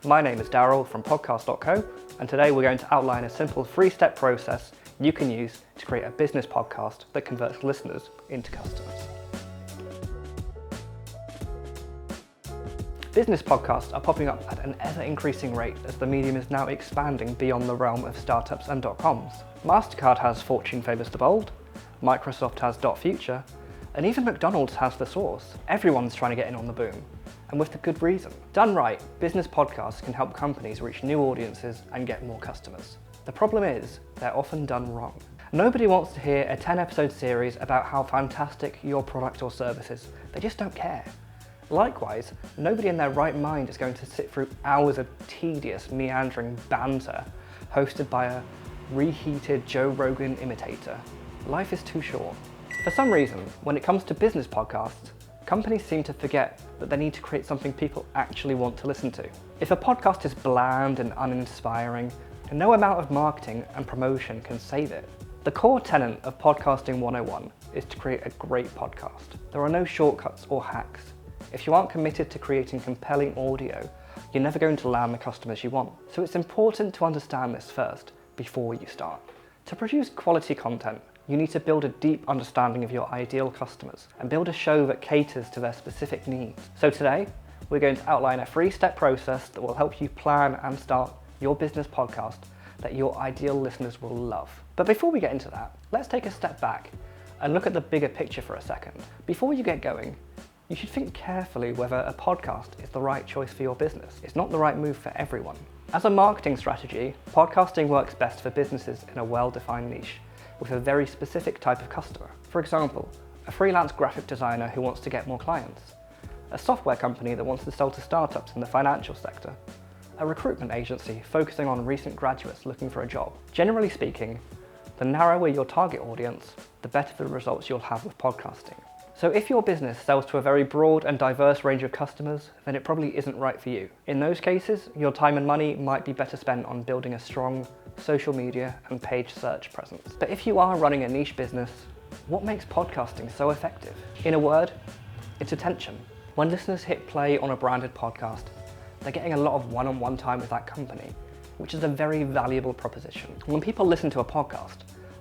My name is Daryl from Podcast.co, and today we're going to outline a simple 3-step process you can use to create a business podcast that converts listeners into customers. Business podcasts are popping up at an ever-increasing rate as the medium is now expanding beyond the realm of startups and .coms. MasterCard has Fortune Favours the Bold, Microsoft has .future, and even McDonald's has The Source. Everyone's trying to get in on the boom, and with the good reason. Done right, business podcasts can help companies reach new audiences and get more customers. The problem is, they're often done wrong. Nobody wants to hear a 10-episode series about how fantastic your product or service is. They just don't care. Likewise, nobody in their right mind is going to sit through hours of tedious, meandering banter hosted by a reheated Joe Rogan imitator. Life is too short. For some reason, when it comes to business podcasts, companies seem to forget that they need to create something people actually want to listen to. If a podcast is bland and uninspiring, no amount of marketing and promotion can save it. The core tenet of Podcasting 101 is to create a great podcast. There are no shortcuts or hacks. If you aren't committed to creating compelling audio, you're never going to land the customers you want. So it's important to understand this first before you start. To produce quality content, you need to build a deep understanding of your ideal customers and build a show that caters to their specific needs. So today, we're going to outline a 3-step process that will help you plan and start your business podcast that your ideal listeners will love. But before we get into that, let's take a step back and look at the bigger picture for a second. Before you get going, you should think carefully whether a podcast is the right choice for your business. It's not the right move for everyone. As a marketing strategy, podcasting works best for businesses in a well-defined niche with a very specific type of customer. For example, a freelance graphic designer who wants to get more clients, a software company that wants to sell to startups in the financial sector, a recruitment agency focusing on recent graduates looking for a job. Generally speaking, the narrower your target audience, the better the results you'll have with podcasting. So if your business sells to a very broad and diverse range of customers, then it probably isn't right for you. In those cases, your time and money might be better spent on building a strong social media and paid search presence. But if you are running a niche business, what makes podcasting so effective? In a word, it's attention. When listeners hit play on a branded podcast, they're getting a lot of one-on-one time with that company, which is a very valuable proposition. When people listen to a podcast,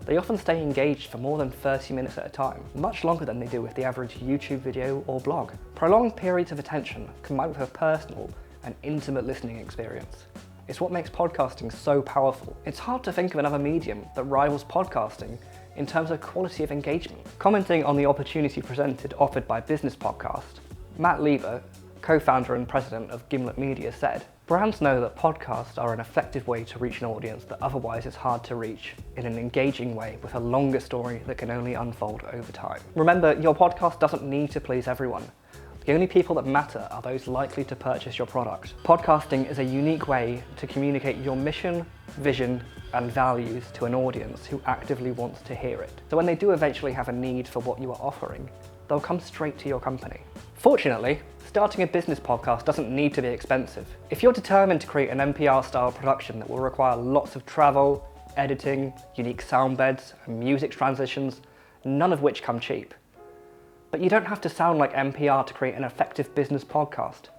they often stay engaged for more than 30 minutes at a time, much longer than they do with the average YouTube video or blog. Prolonged periods of attention combined with a personal and intimate listening experience is what makes podcasting so powerful. It's hard to think of another medium that rivals podcasting in terms of quality of engagement. Commenting on the opportunity offered by Business Podcast, Matt Lieber, co-founder and president of Gimlet Media, said, "Brands know that podcasts are an effective way to reach an audience that otherwise is hard to reach in an engaging way with a longer story that can only unfold over time." Remember, your podcast doesn't need to please everyone. The only people that matter are those likely to purchase your product. Podcasting is a unique way to communicate your mission, vision, and values to an audience who actively wants to hear it. So when they do eventually have a need for what you are offering, they'll come straight to your company. Fortunately, starting a business podcast doesn't need to be expensive. If you're determined to create an NPR-style production that will require lots of travel, editing, unique sound beds, and music transitions, none of which come cheap. But you don't have to sound like NPR to create an effective business podcast.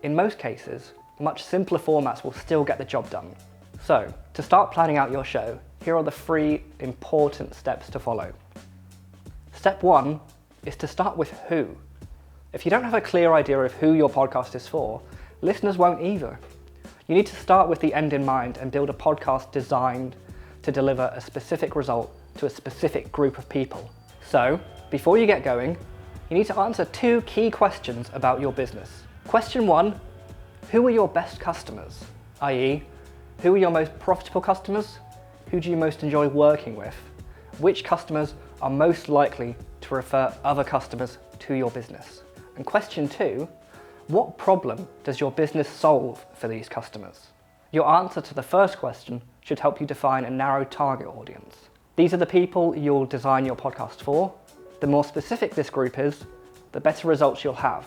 In most cases, much simpler formats will still get the job done. So, to start planning out your show, here are the 3 important steps to follow. Step 1 is to start with who. If you don't have a clear idea of who your podcast is for, listeners won't either. You need to start with the end in mind and build a podcast designed to deliver a specific result to a specific group of people. So, before you get going, you need to answer 2 key questions about your business. Question 1, who are your best customers? i.e., who are your most profitable customers? Who do you most enjoy working with? Which customers are most likely to refer other customers to your business? And question 2, what problem does your business solve for these customers? Your answer to the first question should help you define a narrow target audience. These are the people you'll design your podcast for. The more specific this group is, the better results you'll have.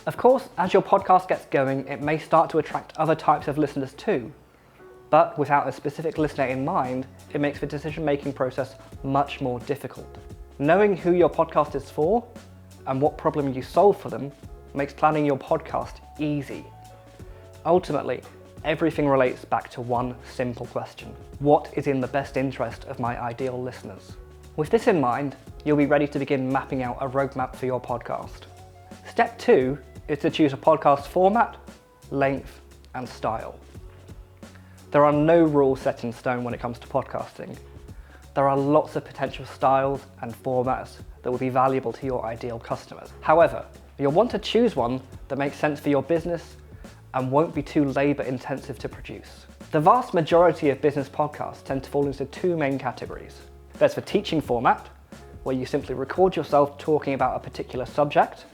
Of course, as your podcast gets going, it may start to attract other types of listeners too. But without a specific listener in mind, it makes the decision-making process much more difficult. Knowing who your podcast is for and what problem you solve for them makes planning your podcast easy. Ultimately, everything relates back to one simple question. What is in the best interest of my ideal listeners? With this in mind, you'll be ready to begin mapping out a roadmap for your podcast. Step 2 is to choose a podcast format, length, and style. There are no rules set in stone when it comes to podcasting. There are lots of potential styles and formats that will be valuable to your ideal customers. However, you'll want to choose one that makes sense for your business and won't be too labour intensive to produce. The vast majority of business podcasts tend to fall into two main categories. There's the teaching format, where you simply record yourself talking about a particular subject,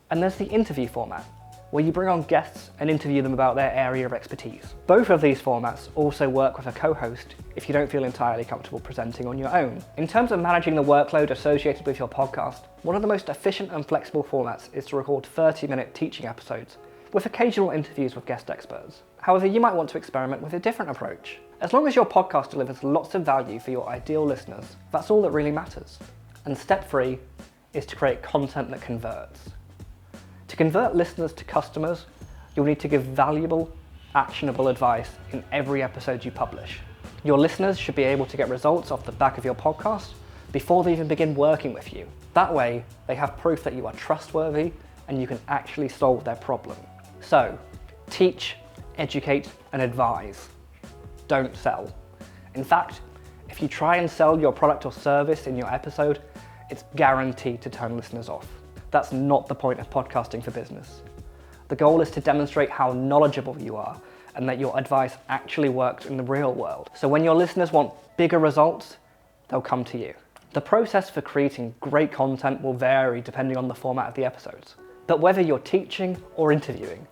and there's the interview format, where you bring on guests and interview them about their area of expertise. Both of these formats also work with a co-host if you don't feel entirely comfortable presenting on your own. In terms of managing the workload associated with your podcast, one of the most efficient and flexible formats is to record 30-minute teaching episodes with occasional interviews with guest experts. However, you might want to experiment with a different approach. As long as your podcast delivers lots of value for your ideal listeners, that's all that really matters. And step 3 is to create content that converts. To convert listeners to customers, you'll need to give valuable, actionable advice in every episode you publish. Your listeners should be able to get results off the back of your podcast before they even begin working with you. That way, they have proof that you are trustworthy and you can actually solve their problem. So, teach, educate, and advise. Don't sell. In fact, if you try and sell your product or service in your episode, it's guaranteed to turn listeners off. That's not the point of podcasting for business. The goal is to demonstrate how knowledgeable you are and that your advice actually works in the real world. So when your listeners want bigger results, they'll come to you. The process for creating great content will vary depending on the format of the episodes. But whether you're teaching or interviewing,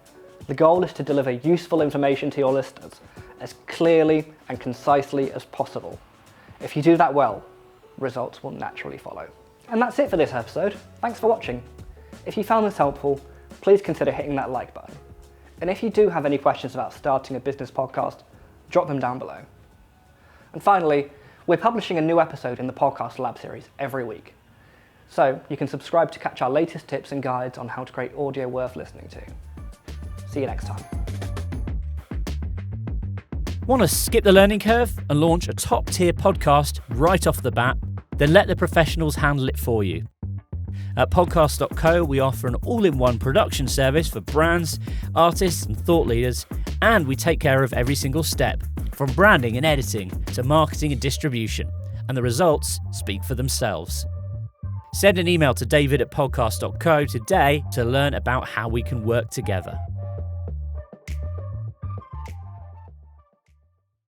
the goal is to deliver useful information to your listeners as clearly and concisely as possible. If you do that well, results will naturally follow. And that's it for this episode. Thanks for watching. If you found this helpful, please consider hitting that like button. And if you do have any questions about starting a business podcast, drop them down below. And finally, we're publishing a new episode in the Podcast Lab series every week. So you can subscribe to catch our latest tips and guides on how to create audio worth listening to. See you next time. Want to skip the learning curve and launch a top-tier podcast right off the bat? Then let the professionals handle it for you. At Podcast.co, we offer an all-in-one production service for brands, artists and thought leaders, and we take care of every single step, from branding and editing to marketing and distribution, and the results speak for themselves. Send an email to David at Podcast.co today to learn about how we can work together.